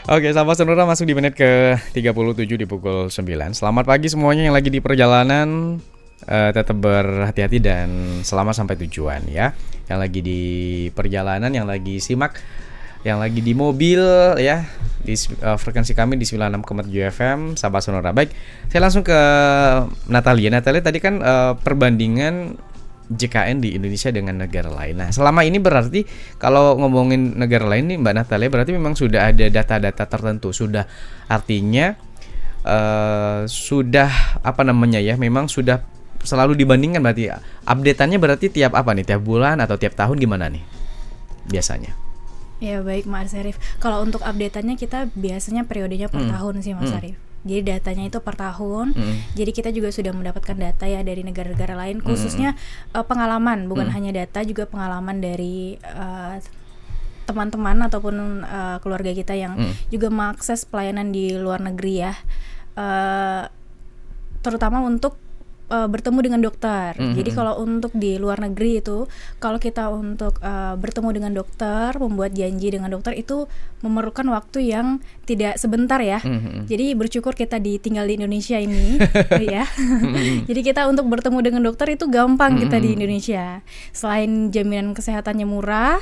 Oke, Sapa Sonora masuk di menit ke 37 di pukul 9. Selamat pagi semuanya yang lagi di perjalanan. Tetap berhati-hati dan selamat sampai tujuan ya. Yang lagi di perjalanan, yang lagi simak, yang lagi di mobil ya, di frekuensi kami di 96,7 FM Sabah Sonora. Baik, saya langsung ke Natalia. Natalia tadi kan perbandingan JKN di Indonesia dengan negara lain. Nah, selama ini berarti kalau ngomongin negara lain nih Mbak Natalia, berarti memang sudah ada data-data tertentu, sudah artinya sudah apa namanya ya, memang sudah selalu dibandingkan, berarti update-annya berarti tiap apa nih, tiap bulan atau tiap tahun gimana nih biasanya? Ya baik Mas Arif. Kalau untuk update-annya kita biasanya periodenya per tahun sih Mas Arif. Jadi datanya itu per tahun. Jadi kita juga sudah mendapatkan data ya dari negara-negara lain, khususnya pengalaman, bukan hanya data, juga pengalaman dari teman-teman ataupun keluarga kita yang juga mengakses pelayanan di luar negeri ya. Terutama untuk bertemu dengan dokter. Jadi kalau untuk di luar negeri itu, kalau kita untuk bertemu dengan dokter, membuat janji dengan dokter itu memerlukan waktu yang tidak sebentar ya. Jadi bersyukur kita tinggal di Indonesia ini, ya. Jadi kita untuk bertemu dengan dokter itu gampang kita di Indonesia. Selain jaminan kesehatannya murah,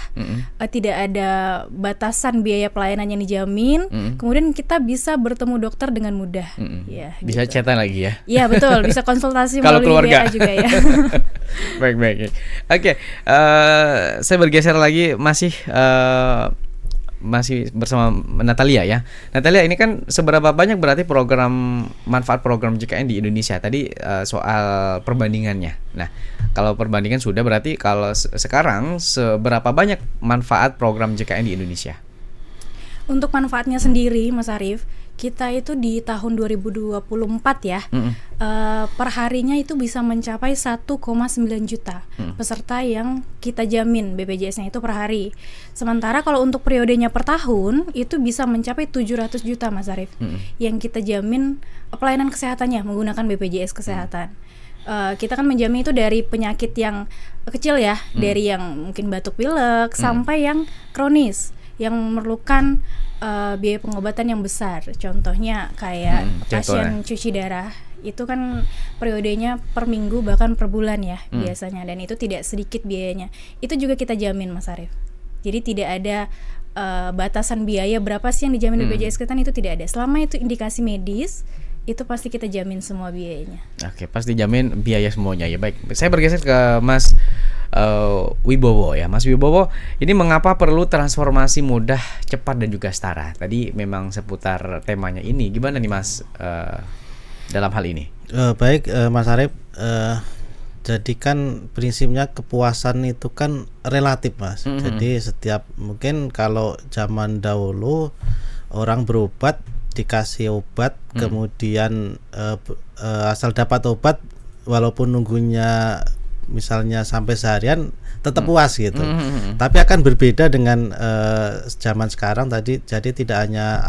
tidak ada batasan biaya pelayanan yang dijamin. Kemudian kita bisa bertemu dokter dengan mudah. Ya, bisa gitu. chatan lagi ya? Iya betul, bisa konsultasi kalau keluarga WA juga ya. Baik. Oke, saya bergeser lagi, masih bersama Natalia ya. Natalia, ini kan seberapa banyak berarti manfaat program JKN di Indonesia? Tadi soal perbandingannya. Nah, kalau perbandingan sudah, berarti kalau sekarang seberapa banyak manfaat program JKN di Indonesia? Untuk manfaatnya sendiri Mas Arif, kita itu di tahun 2024 ya, per harinya itu bisa mencapai 1,9 juta peserta yang kita jamin BPJS-nya itu per hari. Sementara kalau untuk periodenya per tahun itu bisa mencapai 700 juta Mas Arif, yang kita jamin pelayanan kesehatannya menggunakan BPJS Kesehatan. Kita kan menjamin itu dari penyakit yang kecil ya, dari yang mungkin batuk pilek sampai yang kronis, yang memerlukan biaya pengobatan yang besar. Contohnya kayak pasien cuci darah, itu kan periodenya per minggu bahkan per bulan ya biasanya, dan itu tidak sedikit biayanya. Itu juga kita jamin Mas Arif. Jadi tidak ada batasan biaya berapa sih yang dijamin BPJS Kesehatan, itu tidak ada. Selama itu indikasi medis, itu pasti kita jamin semua biayanya. Oke, pasti jamin biaya semuanya ya. Baik, saya bergeser ke Mas Wibowo ya. Mas Wibowo, ini mengapa perlu transformasi mudah, cepat dan juga setara? Tadi memang seputar temanya ini. Gimana nih Mas dalam hal ini? Baik Mas Arif, jadi kan prinsipnya kepuasan itu kan relatif Mas. Jadi setiap, mungkin kalau zaman dahulu orang berobat dikasih obat, kemudian asal dapat obat walaupun nunggunya misalnya sampai seharian tetap puas gitu. Tapi akan berbeda dengan zaman sekarang tadi. Jadi tidak hanya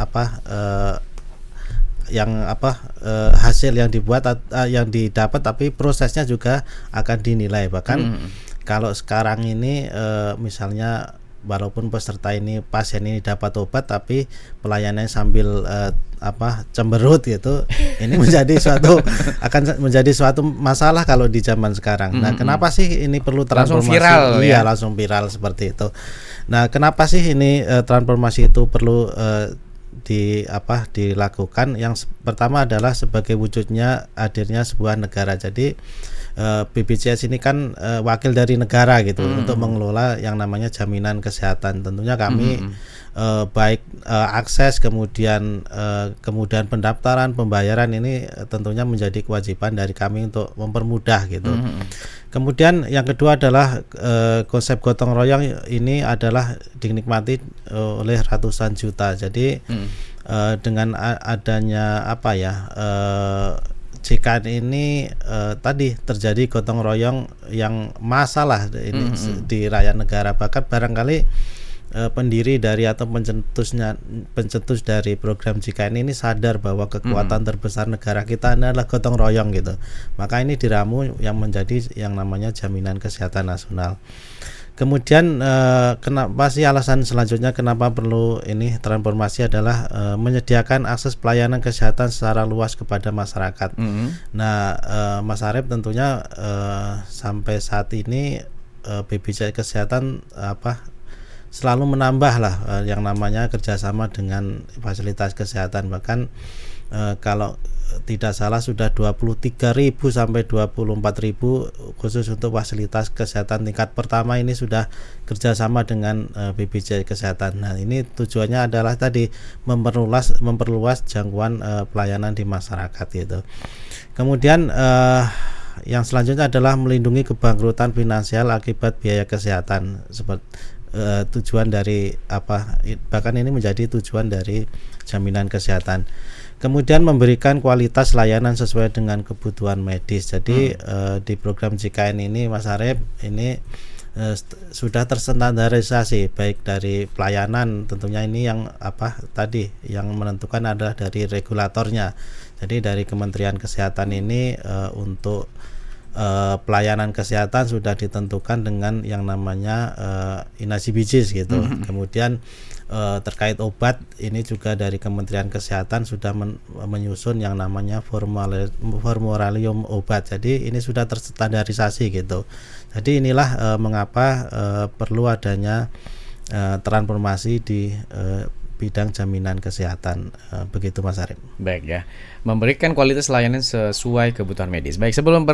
hasil yang dibuat yang didapat, tapi prosesnya juga akan dinilai. Bahkan kalau sekarang ini misalnya walaupun peserta ini, pasien ini dapat obat tapi pelayanannya sambil cemberut gitu, ini akan menjadi suatu masalah kalau di zaman sekarang. Nah, kenapa sih ini perlu transformasi? Langsung viral ya? Langsung viral seperti itu. Nah, kenapa sih ini transformasi itu perlu dilakukan? Yang pertama adalah sebagai wujudnya hadirnya sebuah negara. Jadi BPJS ini kan wakil dari negara gitu untuk mengelola yang namanya jaminan kesehatan. Tentunya kami baik akses, kemudian pendaftaran, pembayaran ini tentunya menjadi kewajiban dari kami untuk mempermudah gitu. Kemudian yang kedua adalah konsep gotong royong ini adalah dinikmati oleh ratusan juta. Jadi dengan adanya JKN ini tadi terjadi gotong royong yang masalah ini di rakyat negara. Bahkan barangkali pendiri dari atau pencetus dari program JKN ini sadar bahwa kekuatan terbesar negara kita adalah gotong royong gitu. Maka ini diramu yang menjadi yang namanya jaminan kesehatan nasional. Kemudian kenapa sih alasan selanjutnya kenapa perlu ini transformasi adalah menyediakan akses pelayanan kesehatan secara luas kepada masyarakat. Nah, Mas Arif tentunya sampai saat ini BPJS Kesehatan selalu menambah lah yang namanya kerjasama dengan fasilitas kesehatan. Bahkan kalau tidak salah sudah 23.000 sampai 24.000 khusus untuk fasilitas kesehatan tingkat pertama ini sudah kerjasama dengan BPJS Kesehatan. Nah, ini tujuannya adalah tadi memperluas jangkauan pelayanan di masyarakat gitu. Kemudian yang selanjutnya adalah melindungi kebangkrutan finansial akibat biaya kesehatan. Seperti tujuan dari bahkan ini menjadi tujuan dari jaminan kesehatan. Kemudian memberikan kualitas layanan sesuai dengan kebutuhan medis. Jadi di program JKN ini Mas Arif ini sudah terstandarisasi baik dari pelayanan, tentunya ini yang yang menentukan adalah dari regulatornya. Jadi dari Kementerian Kesehatan ini untuk pelayanan kesehatan sudah ditentukan dengan yang namanya INASIBIJIS gitu. Kemudian terkait obat ini juga dari Kementerian Kesehatan sudah menyusun yang namanya formularium obat. Jadi ini sudah terstandarisasi gitu. Jadi inilah mengapa perlu adanya transformasi di bidang jaminan kesehatan, begitu Mas Arif. Baik ya, memberikan kualitas layanan sesuai kebutuhan medis. Baik, sebelum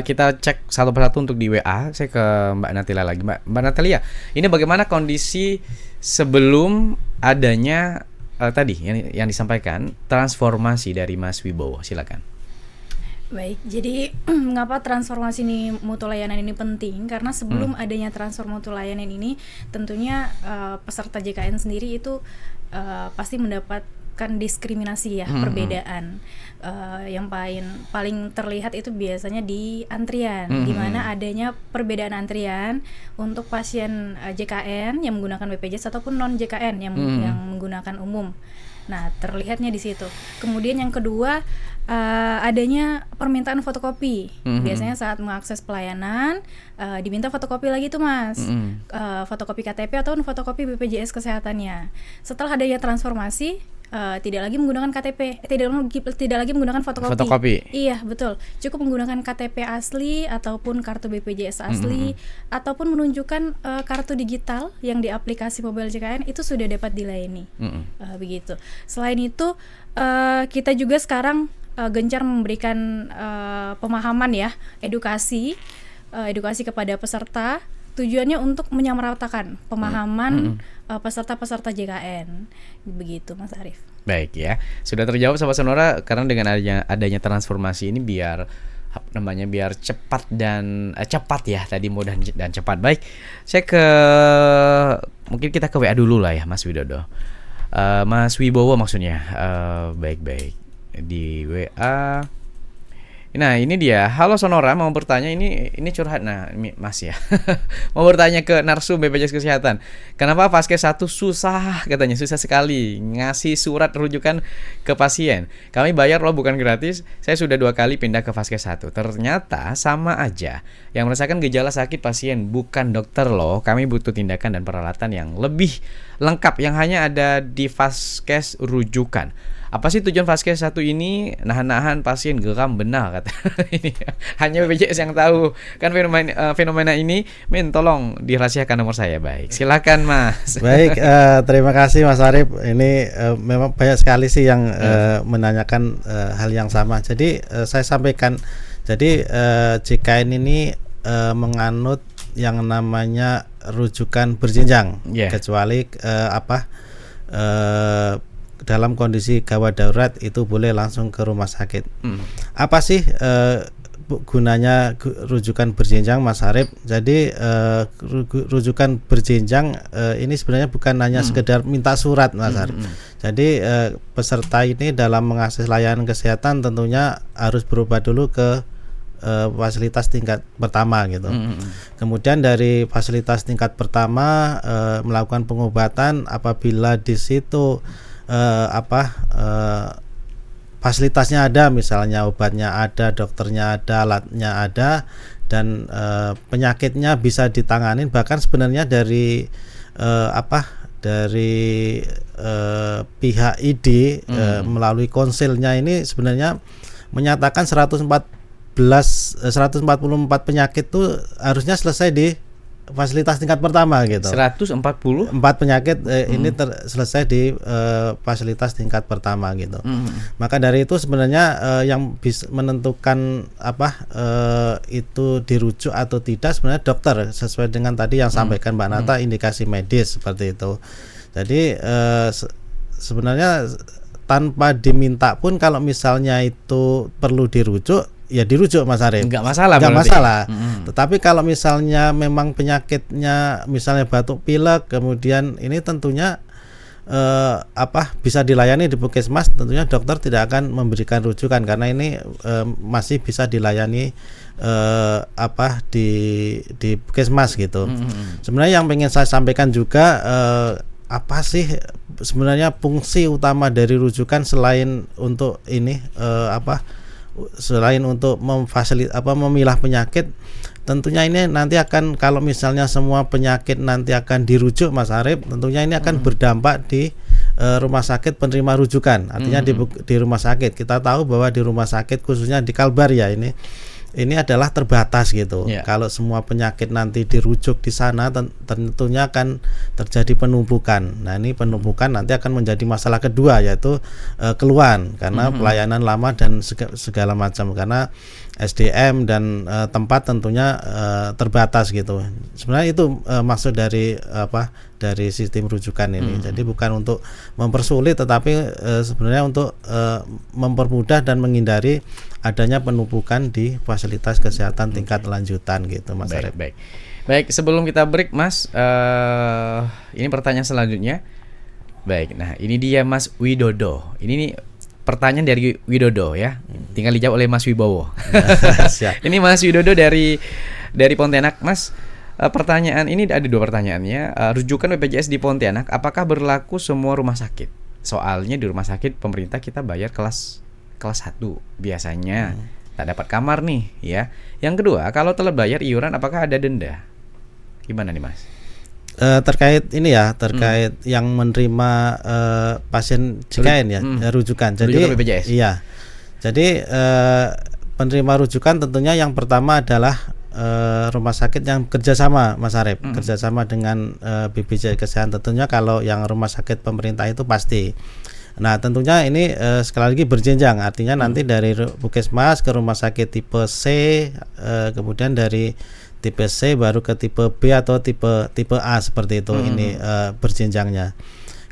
kita cek satu persatu untuk di WA, saya ke Mbak Natalia lagi. Mbak Natalia, ini bagaimana kondisi sebelum adanya tadi yang disampaikan transformasi dari Mas Wibowo? Silakan. Baik, jadi mengapa transformasi mutu layanan ini penting? Karena sebelum adanya transfer mutu layanan ini, tentunya peserta JKN sendiri itu pasti mendapatkan diskriminasi ya, perbedaan. Yang paling terlihat itu biasanya di antrian, di mana adanya perbedaan antrian untuk pasien JKN yang menggunakan BPJS ataupun non JKN yang menggunakan umum. Nah, terlihatnya di situ. Kemudian yang kedua, adanya permintaan fotokopi. Biasanya saat mengakses pelayanan diminta fotokopi lagi tuh Mas, fotokopi KTP ataupun fotokopi BPJS kesehatannya. Setelah adanya transformasi, tidak lagi menggunakan KTP, tidak lagi menggunakan fotokopi. Iya, betul. Cukup menggunakan KTP asli ataupun kartu BPJS asli ataupun menunjukkan kartu digital yang di aplikasi mobile JKN itu sudah dapat dilayani. Begitu. Selain itu, kita juga sekarang gencar memberikan pemahaman ya, edukasi kepada peserta. Tujuannya untuk menyamaratakan pemahaman peserta-peserta JKN, begitu Mas Arif. Baik ya, sudah terjawab Sobat Sonora, karena dengan adanya transformasi ini biar cepat dan cepat ya, tadi mudah dan cepat. Baik, saya mungkin kita ke WA dulu lah ya Mas Widodo, Mas Wibowo maksudnya. Baik di WA. Nah ini dia, halo Sonora, mau bertanya, ini curhat. Nah Mas ya mau bertanya ke Narsum BPJS Kesehatan, kenapa Vaskes 1 susah, katanya susah sekali ngasih surat rujukan ke pasien. Kami bayar loh, bukan gratis. Saya sudah 2 kali pindah ke Vaskes 1, ternyata sama aja. Yang merasakan gejala sakit pasien bukan dokter loh. Kami butuh tindakan dan peralatan yang lebih lengkap yang hanya ada di Vaskes rujukan. Apa sih tujuan Vaskes 1 ini? Nahan-nahan pasien geram benar, kata. Ini hanya BPJS yang tahu kan fenomena ini. Tolong dirahasiakan nomor saya. Baik, silakan Mas. Baik, terima kasih Mas Arif. Ini memang banyak sekali sih yang menanyakan hal yang sama. Jadi saya sampaikan, jadi JKN ini menganut yang namanya rujukan berjenjang, kecuali dalam kondisi gawat darurat itu boleh langsung ke rumah sakit. Apa sih gunanya rujukan berjenjang Mas Arif? Jadi rujukan berjenjang ini sebenarnya bukan hanya sekedar minta surat Mas Arif. Jadi peserta ini dalam mengakses layanan kesehatan tentunya harus berobat dulu ke fasilitas tingkat pertama gitu. Kemudian dari fasilitas tingkat pertama melakukan pengobatan. Apabila di situ fasilitasnya ada, misalnya obatnya ada, dokternya ada, alatnya ada, dan penyakitnya bisa ditanganin, bahkan sebenarnya dari dari pihak ID melalui konsilnya ini sebenarnya menyatakan 144 penyakit itu harusnya selesai di fasilitas tingkat pertama gitu. 144 penyakit ini selesai di fasilitas tingkat pertama gitu. Maka dari itu sebenarnya yang bisa menentukan itu dirujuk atau tidak sebenarnya dokter, sesuai dengan tadi yang sampaikan Mbak Nata, indikasi medis seperti itu. Jadi sebenarnya tanpa diminta pun kalau misalnya itu perlu dirujuk, ya dirujuk Mas Arif. Enggak masalah. Enggak masalah. Tetapi kalau misalnya memang penyakitnya misalnya batuk pilek, kemudian ini tentunya bisa dilayani di puskesmas, tentunya dokter tidak akan memberikan rujukan karena ini masih bisa dilayani di puskesmas gitu. Sebenarnya yang pengen saya sampaikan juga, apa sih sebenarnya fungsi utama dari rujukan selain untuk ini selain untuk memilah penyakit. Tentunya ini nanti akan, kalau misalnya semua penyakit nanti akan dirujuk Mas Arif, tentunya ini akan berdampak di rumah sakit penerima rujukan. Artinya di rumah sakit, kita tahu bahwa di rumah sakit khususnya di Kalbar ya, ini adalah terbatas gitu. Kalau semua penyakit nanti dirujuk di sana, tentunya akan terjadi penumpukan. Nah, ini penumpukan nanti akan menjadi masalah kedua, yaitu keluhan karena pelayanan lama dan segala macam, karena SDM dan tempat tentunya terbatas gitu. Sebenarnya itu maksud dari dari sistem rujukan ini. Jadi bukan untuk mempersulit, tetapi sebenarnya untuk mempermudah dan menghindari adanya penumpukan di fasilitas kesehatan tingkat lanjutan gitu Mas Arif. Baik, sebelum kita break Mas, ini pertanyaan selanjutnya. Baik, nah ini dia Mas Widodo. Ini nih pertanyaan dari Widodo ya. Tinggal dijawab oleh Mas Wibowo. Ini Mas Widodo dari Pontianak, Mas. Pertanyaan ini ada dua pertanyaannya. Rujukan BPJS di Pontianak apakah berlaku semua rumah sakit? Soalnya di rumah sakit pemerintah kita bayar kelas 1 biasanya. Tak dapat kamar nih ya. Yang kedua, kalau telat bayar iuran apakah ada denda? Gimana nih Mas? Terkait ini ya, terkait yang menerima pasien JKN ya, rujukan. Jadi rujukan BPJS. Iya. Jadi penerima rujukan tentunya yang pertama adalah rumah sakit yang kerjasama Mas Arif, kerjasama dengan BPJS Kesehatan. Tentunya kalau yang rumah sakit pemerintah itu pasti. Nah tentunya ini sekali lagi berjenjang, artinya nanti dari puskesmas ke rumah sakit tipe C, kemudian dari tipe C baru ke tipe B atau tipe A seperti itu. Ini berjenjangnya.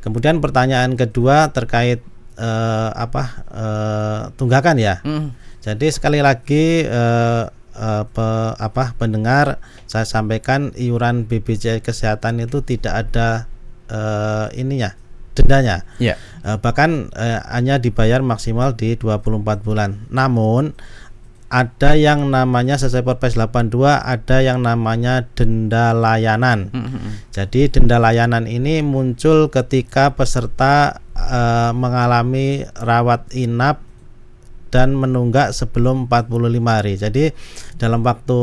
Kemudian pertanyaan kedua terkait tunggakan ya. Jadi sekali lagi pendengar, saya sampaikan iuran BPJS Kesehatan itu tidak ada dendanya. Bahkan hanya dibayar maksimal di 24 bulan. Namun ada yang namanya sesuai Perpres 82, ada yang namanya denda layanan. Jadi denda layanan ini muncul ketika peserta mengalami rawat inap dan menunggak sebelum 45 hari. Jadi dalam waktu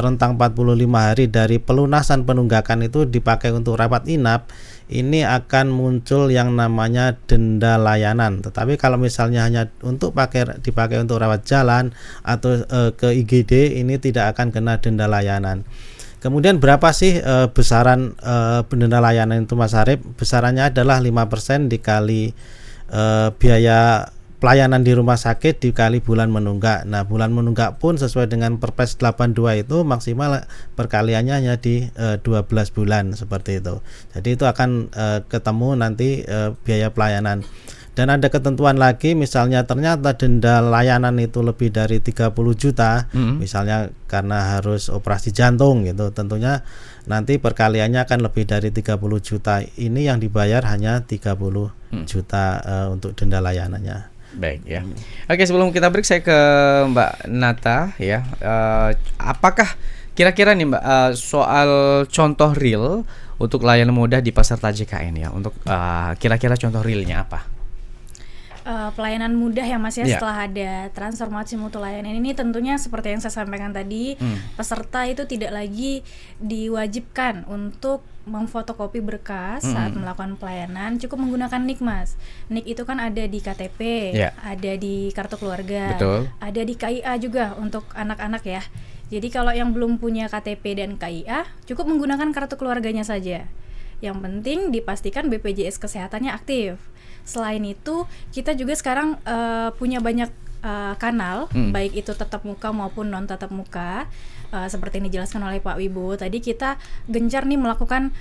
rentang 45 hari dari pelunasan penunggakan itu dipakai untuk rawat inap, ini akan muncul yang namanya denda layanan. Tetapi kalau misalnya hanya dipakai untuk rawat jalan atau ke IGD, ini tidak akan kena denda layanan. Kemudian berapa sih besaran denda layanan itu Mas Arif? Besarannya adalah 5% dikali biaya pelayanan di rumah sakit dikali bulan menunggak. Nah, bulan menunggak pun sesuai dengan Perpres 82 itu maksimal perkaliannya hanya di 12 bulan seperti itu. Jadi itu akan ketemu nanti biaya pelayanan. Dan ada ketentuan lagi, misalnya ternyata denda layanan itu lebih dari 30 juta, misalnya karena harus operasi jantung gitu, tentunya nanti perkaliannya akan lebih dari 30 juta. Ini yang dibayar hanya 30 juta untuk denda layanannya. Baik ya. Oke, sebelum kita break saya ke Mbak Nata ya. Apakah kira-kira nih Mbak soal contoh real untuk layanan mudah di peserta JKN ya? Untuk kira-kira contoh realnya apa? pelayanan mudah ya Mas ya, Iya. setelah ada transformasi mutu layanan ini tentunya seperti yang saya sampaikan tadi, peserta itu tidak lagi diwajibkan untuk memfotokopi berkas saat melakukan pelayanan, cukup menggunakan NIK Mas. NIK itu kan ada di KTP, Iya. ada di kartu keluarga, Betul. ada di KIA juga untuk anak-anak ya. Jadi kalau yang belum punya KTP dan KIA, cukup menggunakan kartu keluarganya saja. Yang penting dipastikan BPJS kesehatannya aktif. Selain itu, kita juga sekarang punya banyak kanal, baik itu tatap muka maupun non tatap muka. Seperti yang dijelaskan oleh Pak Wibowo tadi, kita gencar nih melakukan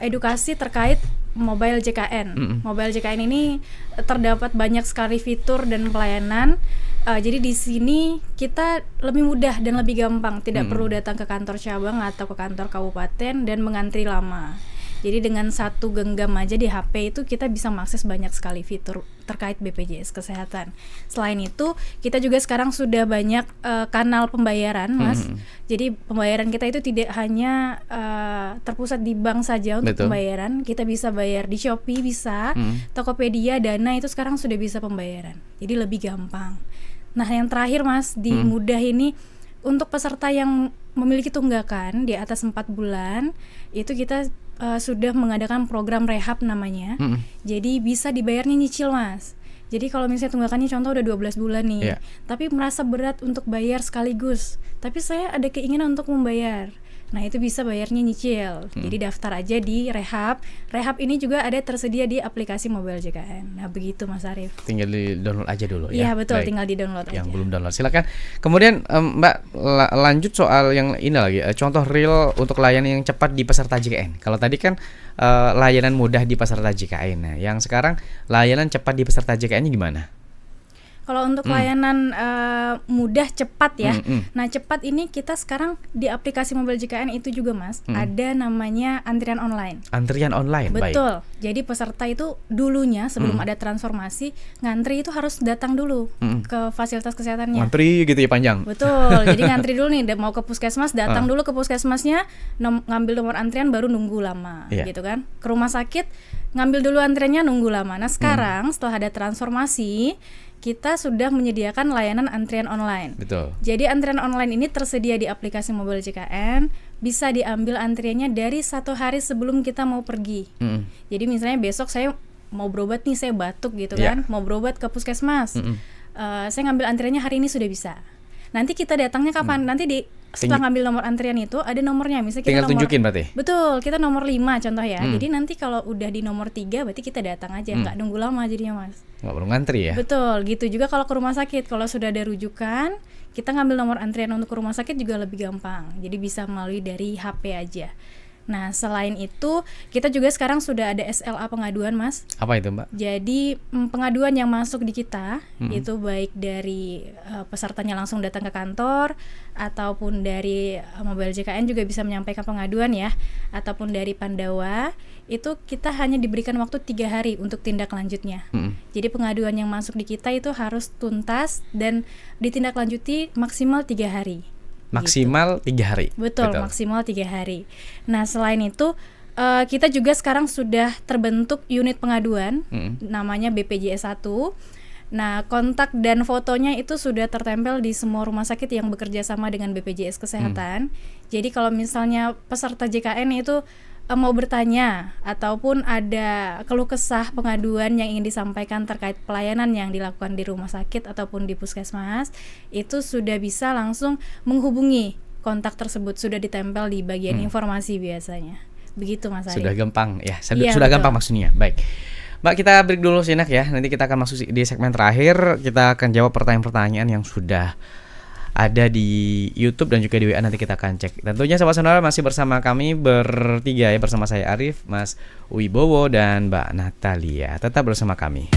edukasi terkait mobile JKN. Mobile JKN ini terdapat banyak sekali fitur dan pelayanan. Jadi di sini kita lebih mudah dan lebih gampang, tidak perlu datang ke kantor cabang atau ke kantor kabupaten dan mengantri lama. Jadi dengan satu genggam aja di HP itu kita bisa mengakses banyak sekali fitur terkait BPJS Kesehatan. Selain itu, kita juga sekarang sudah banyak kanal pembayaran, Mas. Jadi pembayaran kita itu tidak hanya terpusat di bank saja untuk Betul. pembayaran. Kita bisa bayar di Shopee, bisa, Tokopedia, Dana itu sekarang sudah bisa pembayaran. Jadi lebih gampang. Nah, yang terakhir Mas, di Mudah ini untuk peserta yang memiliki tunggakan di atas 4 bulan, itu kita sudah mengadakan program rehab namanya. Jadi bisa dibayarnya nyicil Mas. Jadi kalau misalnya tunggakannya contoh udah 12 bulan nih, Iya. tapi merasa berat untuk bayar sekaligus, tapi saya ada keinginan untuk membayar. Nah, itu bisa bayarnya nyicil. Jadi daftar aja di Rehab. Rehab ini juga ada tersedia di aplikasi mobile JKN. Nah, begitu Mas Arief. Tinggal di download aja dulu ya. Iya, betul, Baik. tinggal di-download aja. Yang belum download silakan. Kemudian Mbak lanjut soal yang ini lagi, contoh real untuk layanan yang cepat di peserta JKN. Kalau tadi kan layanan mudah di peserta JKN. Nah, yang sekarang layanan cepat di peserta JKN-nya gimana? Kalau untuk layanan mudah cepat ya. Nah, cepat ini kita sekarang di aplikasi mobile JKN itu juga Mas, ada namanya antrian online. Antrian online, baik. Betul. Jadi peserta itu dulunya sebelum ada transformasi, ngantri itu harus datang dulu ke fasilitas kesehatannya. Ngantri gitu ya panjang. Betul. Jadi ngantri dulu nih, mau ke puskesmas, datang dulu ke puskesmasnya, ngambil nomor antrian baru nunggu lama, Iya. gitu kan. Ke rumah sakit ngambil dulu antriannya, nunggu lama. Nah, sekarang setelah ada transformasi, kita sudah menyediakan layanan antrian online. Betul. Jadi antrian online ini tersedia di aplikasi mobile JKN, bisa diambil antriannya dari 1 hari sebelum kita mau pergi. Jadi misalnya besok saya mau berobat nih, saya batuk gitu kan, mau berobat ke puskesmas, saya ngambil antriannya hari ini sudah bisa. Nanti kita datangnya kapan? Nanti setelah ngambil nomor antrian itu ada nomornya, misalnya kita Tinggal tunjukin berarti. Betul, kita nomor 5 contoh ya. Jadi nanti kalau udah di nomor 3 berarti kita datang aja, nggak nunggu lama jadinya Mas. Nggak perlu ngantri ya. Betul, gitu juga kalau ke rumah sakit. Kalau sudah ada rujukan, kita ngambil nomor antrian untuk ke rumah sakit juga lebih gampang. Jadi bisa melalui dari HP aja. Nah, selain itu, kita juga sekarang sudah ada SLA pengaduan, Mas. Apa itu, Mbak? Jadi pengaduan yang masuk di kita itu baik dari pesertanya langsung datang ke kantor ataupun dari mobile JKN juga bisa menyampaikan pengaduan ya, ataupun dari Pandawa, itu kita hanya diberikan waktu 3 hari untuk tindak lanjutnya. Jadi pengaduan yang masuk di kita itu harus tuntas dan ditindaklanjuti maksimal 3 hari. Maksimal 3 hari. Betul, maksimal 3 hari. Nah, selain itu kita juga sekarang sudah terbentuk unit pengaduan, namanya BPJS 1. Nah, kontak dan fotonya itu sudah tertempel di semua rumah sakit yang bekerja sama dengan BPJS Kesehatan. Jadi kalau misalnya peserta JKN itu mau bertanya ataupun ada keluh kesah pengaduan yang ingin disampaikan terkait pelayanan yang dilakukan di rumah sakit ataupun di puskesmas, itu sudah bisa langsung menghubungi kontak tersebut, sudah ditempel di bagian informasi biasanya. Begitu Mas Ari. Sudah gampang ya, Iya, sudah betul. gampang maksudnya. Baik. Mbak, kita break dulu sejenak ya. Nanti kita akan masuk di segmen terakhir. Kita akan jawab pertanyaan-pertanyaan yang sudah ada di YouTube dan juga di WA, nanti kita akan cek. Tentunya sahabat sonora masih bersama kami bertiga ya, bersama saya Arief, Mas Wibowo dan Mbak Natalia. Tetap bersama kami.